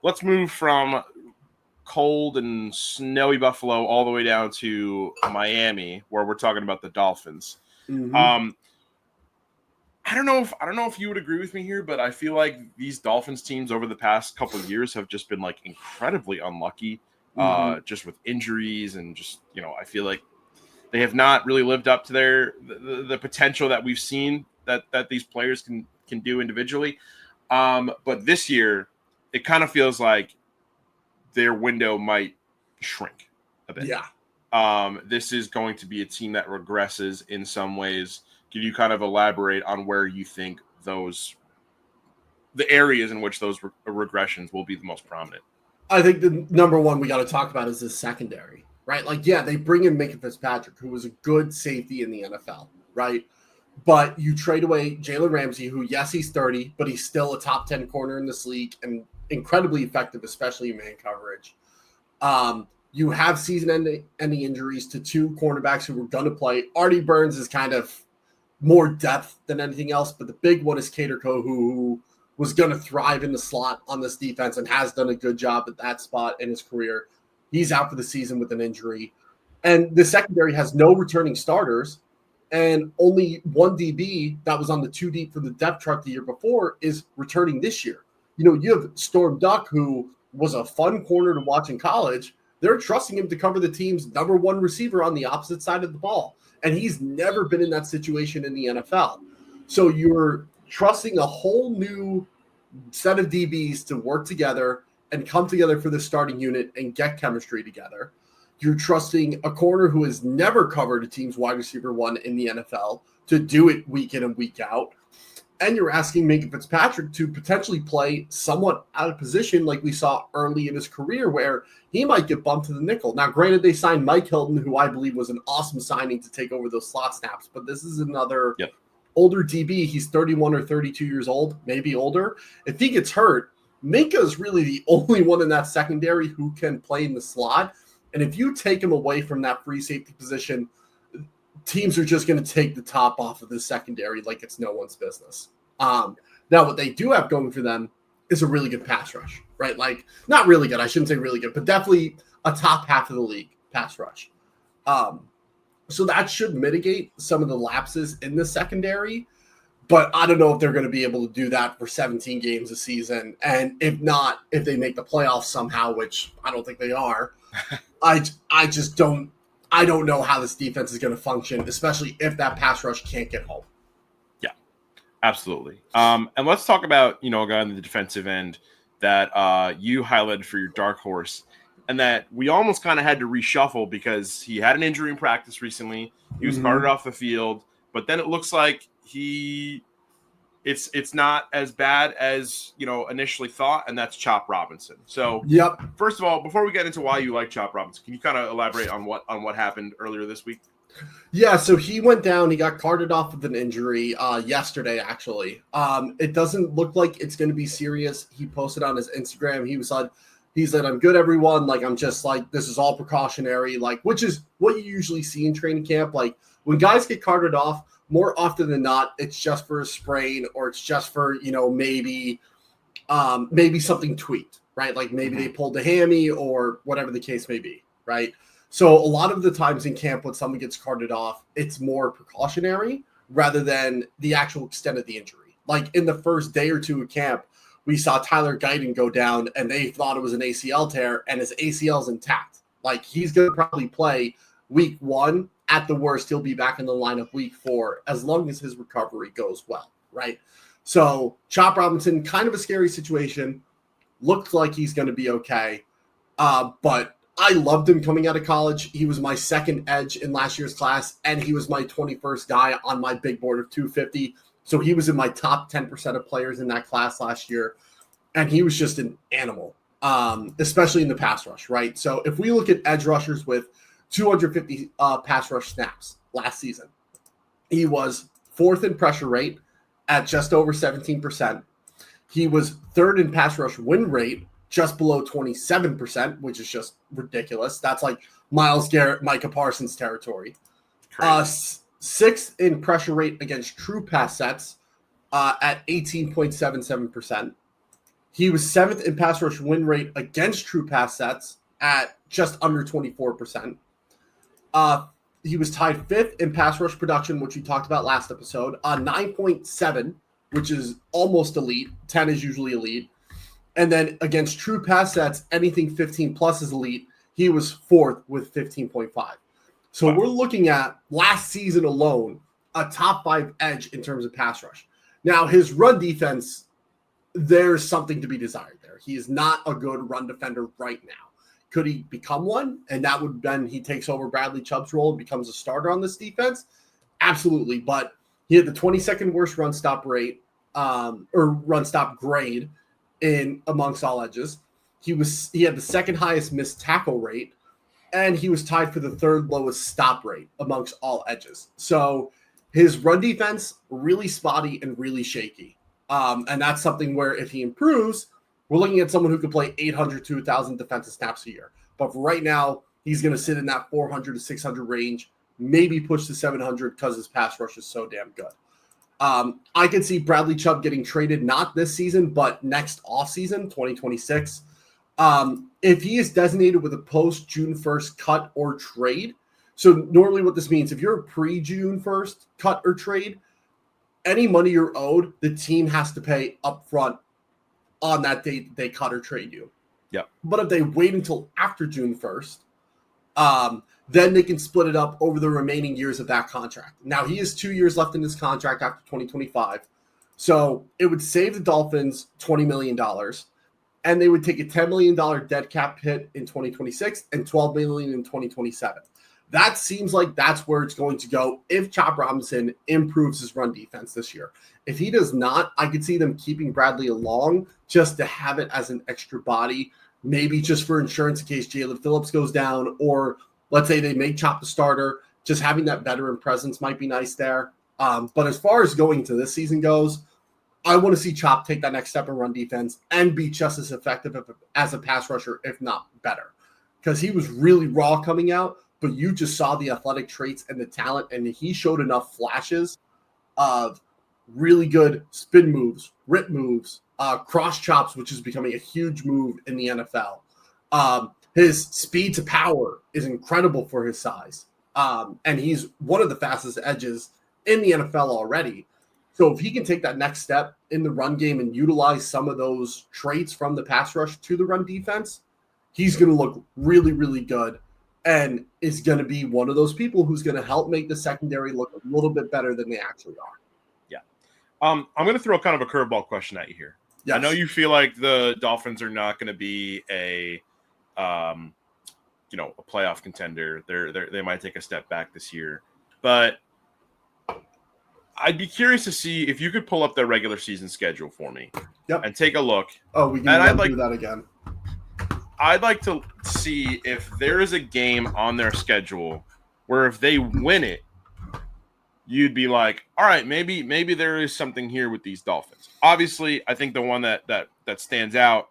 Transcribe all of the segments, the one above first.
let's move from cold and snowy Buffalo all the way down to Miami, where we're talking about the Dolphins. Mm-hmm. I don't know if you would agree with me here, but I feel like these Dolphins teams over the past couple of years have just been like incredibly unlucky, just with injuries and just, I feel like they have not really lived up to the potential that we've seen that these players can do individually. But this year, it kind of feels like their window might shrink a bit. Yeah. This is going to be a team that regresses in some ways. Can you kind of elaborate on where you think the areas in which those regressions will be the most prominent? I think the number one we got to talk about is the secondary, right? Like, yeah, they bring in Minka Fitzpatrick, who was a good safety in the NFL, right? But you trade away Jalen Ramsey, who, yes, he's 30, but he's still a top 10 corner in this league and incredibly effective, especially in man coverage. You have season-ending injuries to two cornerbacks who were going to play. Artie Burns is kind of more depth than anything else, but the big one is Cater Coe, who was going to thrive in the slot on this defense and has done a good job at that spot in his career. He's out for the season with an injury. And the secondary has no returning starters, and only one DB that was on the 2 deep for the depth chart the year before is returning this year. You have Storm Duck, who was a fun corner to watch in college. They're trusting him to cover the team's number one receiver on the opposite side of the ball. And he's never been in that situation in the NFL. So you're trusting a whole new set of DBs to work together and come together for the starting unit and get chemistry together. You're trusting a corner who has never covered a team's wide receiver one in the NFL to do it week in and week out. And you're asking Minka Fitzpatrick to potentially play somewhat out of position like we saw early in his career where he might get bumped to the nickel. Now, granted, they signed Mike Hilton, who I believe was an awesome signing to take over those slot snaps, but this is another older DB. He's 31 or 32 years old, maybe older. If he gets hurt, Minka is really the only one in that secondary who can play in the slot. And if you take him away from that free safety position, teams are just going to take the top off of the secondary like it's no one's business. Now, what they do have going for them is a really good pass rush, right? Like, not really good. I shouldn't say really good, but definitely a top half of the league pass rush. So that should mitigate some of the lapses in the secondary. But I don't know if they're going to be able to do that for 17 games a season. And if not, if they make the playoffs somehow, which I don't think they are, I don't know how this defense is going to function, especially if that pass rush can't get home. Yeah, absolutely. And let's talk about, a guy on the defensive end that you highlighted for your dark horse and that we almost kind of had to reshuffle because he had an injury in practice recently. He was carted off the field, but then it looks like it's not as bad as, initially thought, and that's Chop Robinson. So, First of all, before we get into why you like Chop Robinson, can you kind of elaborate on what happened earlier this week? Yeah, so he went down. He got carted off with an injury yesterday, actually. It doesn't look like it's going to be serious. He posted on his Instagram. He said, I'm good, everyone. Like, I'm just like, this is all precautionary, like, which is what you usually see in training camp. Like, when guys get carted off, more often than not, it's just for a sprain or it's just for, maybe something tweaked, right? Like maybe they pulled a hammy or whatever the case may be, right? So a lot of the times in camp when someone gets carted off, it's more precautionary rather than the actual extent of the injury. Like in the first day or two of camp, we saw Tyler Guyton go down and they thought it was an ACL tear and his ACL is intact. Like he's going to probably play week 1. At the worst, he'll be back in the lineup week 4 as long as his recovery goes well, right? So Chop Robinson, kind of a scary situation. Looks like he's going to be okay. But I loved him coming out of college. He was my second edge in last year's class, and he was my 21st guy on my big board of 250. So he was in my top 10% of players in that class last year. And he was just an animal, especially in the pass rush, right? So if we look at edge rushers with 250 pass rush snaps last season, he was 4th in pressure rate at just over 17%. He was 3rd in pass rush win rate, just below 27%, which is just ridiculous. That's like Myles Garrett, Micah Parsons territory. 6th in pressure rate against true pass sets at 18.77%. He was 7th in pass rush win rate against true pass sets at just under 24%. He was tied 5th in pass rush production, which we talked about last episode, 9.7, which is almost elite. 10 is usually elite. And then against true pass sets, anything 15 plus is elite. He was 4th with 15.5. So we're looking at last season alone, a top 5 edge in terms of pass rush. Now, his run defense, there's something to be desired there. He is not a good run defender right now. Could he become one? And that would then he takes over Bradley Chubb's role and becomes a starter on this defense? Absolutely. But he had the 22nd worst run stop rate or run stop grade in amongst all edges. He had the 2nd highest missed tackle rate, and he was tied for the 3rd lowest stop rate amongst all edges. So his run defense, really spotty and really shaky. And that's something where if he improves, we're looking at someone who could play 800 to 1,000 defensive snaps a year. But for right now, he's going to sit in that 400 to 600 range, maybe push to 700 because his pass rush is so damn good. I could see Bradley Chubb getting traded, not this season, but next offseason, 2026. If he is designated with a post-June 1st cut or trade, so normally what this means, if you're a pre-June 1st cut or trade, any money you're owed, the team has to pay upfront on that date they cut or trade you. Yeah. But if they wait until after June 1st, then they can split it up over the remaining years of that contract. Now, he has 2 years left in this contract after 2025. So it would save the Dolphins $20 million, and they would take a $10 million dead cap hit in 2026 and $12 million in 2027. That seems like that's where it's going to go if Chop Robinson improves his run defense this year. If he does not, I could see them keeping Bradley along just to have it as an extra body, maybe just for insurance in case Jalen Phillips goes down, or let's say they make Chop the starter. Just having that veteran presence might be nice there. But as far as going to this season goes, I want to see Chop take that next step in run defense and be just as effective as a pass rusher, if not better. Because he was really raw coming out, but you just saw the athletic traits and the talent, and he showed enough flashes of really good spin moves, rip moves, cross chops, which is becoming a huge move in the NFL. His speed to power is incredible for his size, and he's one of the fastest edges in the NFL already. So if he can take that next step in the run game and utilize some of those traits from the pass rush to the run defense, he's going to look really, really good. And is going to be one of those people who's going to help make the secondary look a little bit better than they actually are. Yeah. I'm going to throw kind of a curveball question at you here. Yes. I know you feel like the Dolphins are not going to be a playoff contender. They might take a step back this year. But I'd be curious to see if you could pull up their regular season schedule for me. Yep. And take a look. Oh, we can do that again. I'd like to see if there is a game on their schedule where if they win it, you'd be like, all right, maybe there is something here with these Dolphins. Obviously, I think the one that stands out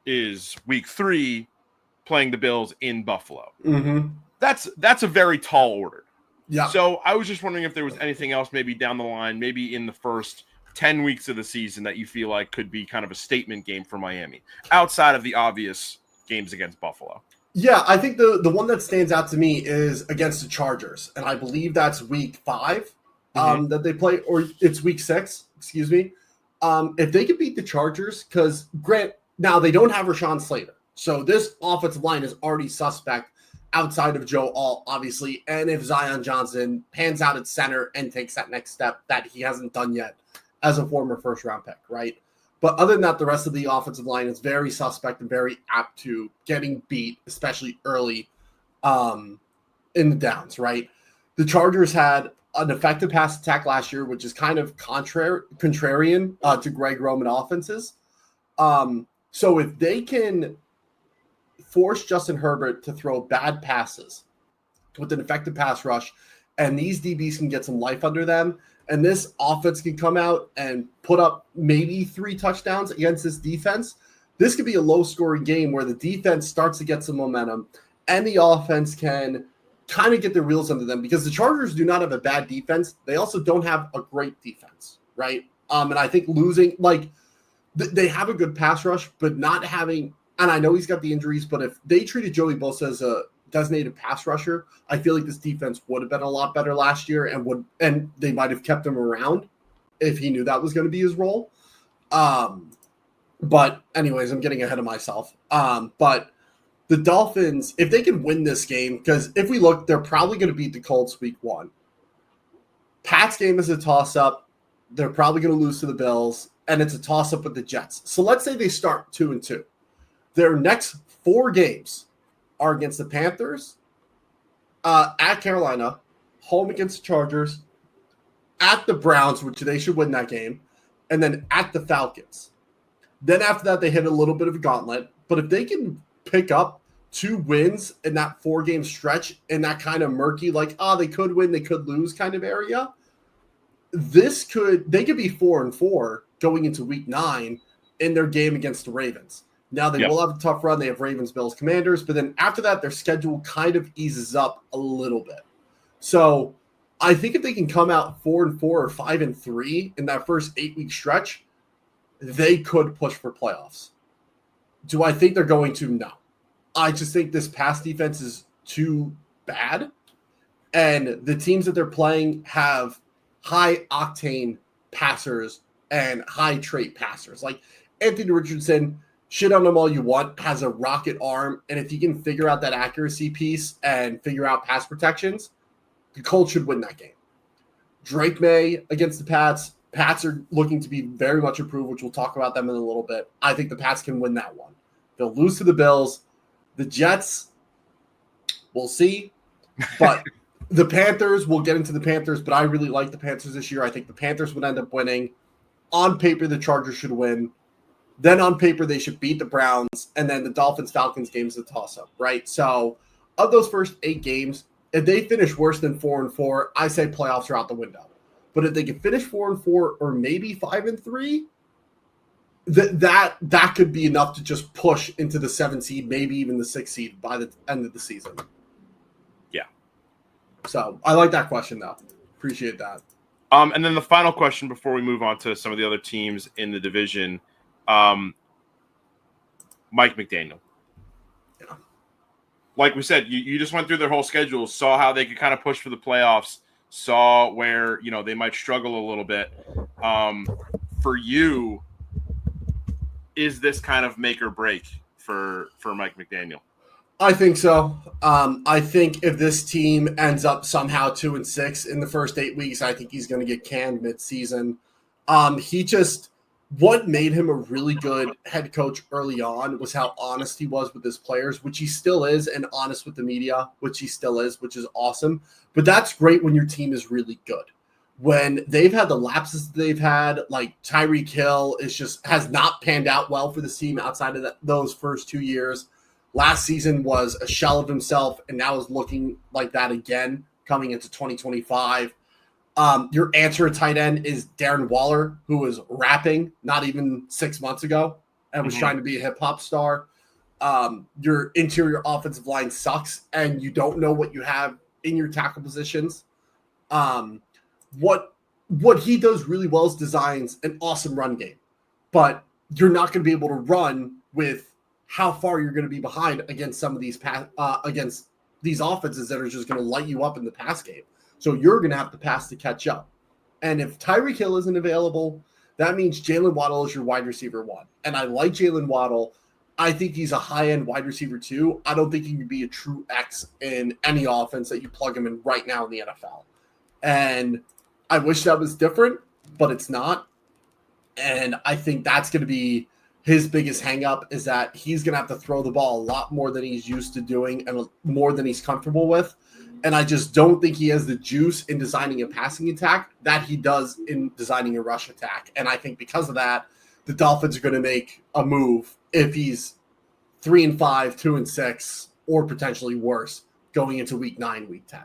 is week 3 playing the Bills in Buffalo. Mm-hmm. That's a very tall order. Yeah. So I was just wondering if there was anything else maybe down the line, maybe in the first 10 weeks of the season that you feel like could be kind of a statement game for Miami outside of the obvious games against Buffalo. Yeah, I think the one that stands out to me is against the Chargers. And I believe that's week 5 that they play, or it's week 6, excuse me. If they could beat the Chargers, because now they don't have Rashawn Slater. So this offensive line is already suspect outside of Joe Alt, obviously. And if Zion Johnson pans out at center and takes that next step that he hasn't done yet as a former first-round pick, right? But other than that, the rest of the offensive line is very suspect and very apt to getting beat, especially early in the downs, right? The Chargers had an effective pass attack last year, which is kind of contrarian to Greg Roman offenses. So if they can force Justin Herbert to throw bad passes with an effective pass rush, and these DBs can get some life under them, and this offense can come out and put up maybe 3 touchdowns against this defense, this could be a low-scoring game where the defense starts to get some momentum and the offense can kind of get their wheels under them, because the Chargers do not have a bad defense. They also don't have a great defense, right? And I think losing, like, they have a good pass rush, but not having, and I know he's got the injuries, but if they treated Joey Bosa as a designated pass rusher, I feel like this defense would have been a lot better last year and they might have kept him around if he knew that was going to be his role. But anyways, I'm getting ahead of myself. But the Dolphins, if they can win this game, because if we look, they're probably going to beat the Colts week 1. Pat's game is a toss-up. They're probably going to lose to the Bills, and it's a toss-up with the Jets. So let's say they start 2-2. Their next 4 games are against the Panthers, at Carolina, home against the Chargers, at the Browns, which they should win that game, and then at the Falcons. Then after that, they hit a little bit of a gauntlet. But if they can pick up 2 wins in that 4-game stretch in that kind of murky, like, they could win, they could lose kind of area, they could be 4-4 going into week 9 in their game against the Ravens. Now they will have a tough run. They have Ravens, Bills, Commanders, but then after that, their schedule kind of eases up a little bit. So I think if they can come out 4-4 or 5-3 in that first 8-week stretch, they could push for playoffs. Do I think they're going to? No. I just think this pass defense is too bad. And the teams that they're playing have high octane passers and high trait passers. Like Anthony Richardson, shit on him all you want, has a rocket arm. And if he can figure out that accuracy piece and figure out pass protections, the Colts should win that game. Drake May against the Pats. Pats are looking to be very much improved, which we'll talk about them in a little bit. I think the Pats can win that one. They'll lose to the Bills. The Jets, we'll see. But the Panthers, we'll get into the Panthers, but I really like the Panthers this year. I think the Panthers would end up winning. On paper, the Chargers should win. Then on paper, they should beat the Browns. And then the Dolphins-Falcons game is a toss-up, right? So of those first 8 games, if they finish worse than 4-4, I say playoffs are out the window. But if they can finish 4-4 or maybe 5-3, that could be enough to just push into the 7th seed, maybe even the 6th seed by the end of the season. Yeah. So I like that question, though. Appreciate that. And then the final question before we move on to some of the other teams in the division, Mike McDaniel. Yeah. Like we said, you just went through their whole schedule, saw how they could kind of push for the playoffs, saw where, they might struggle a little bit. For you, is this kind of make or break for Mike McDaniel? I think so. I think if this team ends up somehow 2-6 in the first 8 weeks, I think he's going to get canned mid-season. What made him a really good head coach early on was how honest he was with his players, which he still is, and honest with the media, which he still is, which is awesome. But that's great when your team is really good. When they've had the lapses they've had, like Tyreek Hill has not panned out well for this team outside of those first 2 years. Last season was a shell of himself, and now is looking like that again coming into 2025. Your answer at tight end is Darren Waller, who was rapping not even 6 months ago and was trying to be a hip-hop star. Your interior offensive line sucks, and you don't know what you have in your tackle positions. What he does really well is designs an awesome run game, but you're not going to be able to run with how far you're going to be behind against some of these against these offenses that are just going to light you up in the pass game. So you're going to have to pass to catch up. And if Tyreek Hill isn't available, that means Jalen Waddle is your wide receiver 1. And I like Jalen Waddle. I think he's a high-end wide receiver 2. I don't think he can be a true X in any offense that you plug him in right now in the NFL. And I wish that was different, but it's not. And I think that's going to be his biggest hang-up, is that he's going to have to throw the ball a lot more than he's used to doing and more than he's comfortable with. And I just don't think he has the juice in designing a passing attack that he does in designing a rush attack. And I think because of that, the Dolphins are going to make a move if he's 3-5, 2-6, or potentially worse going into week 9, week 10.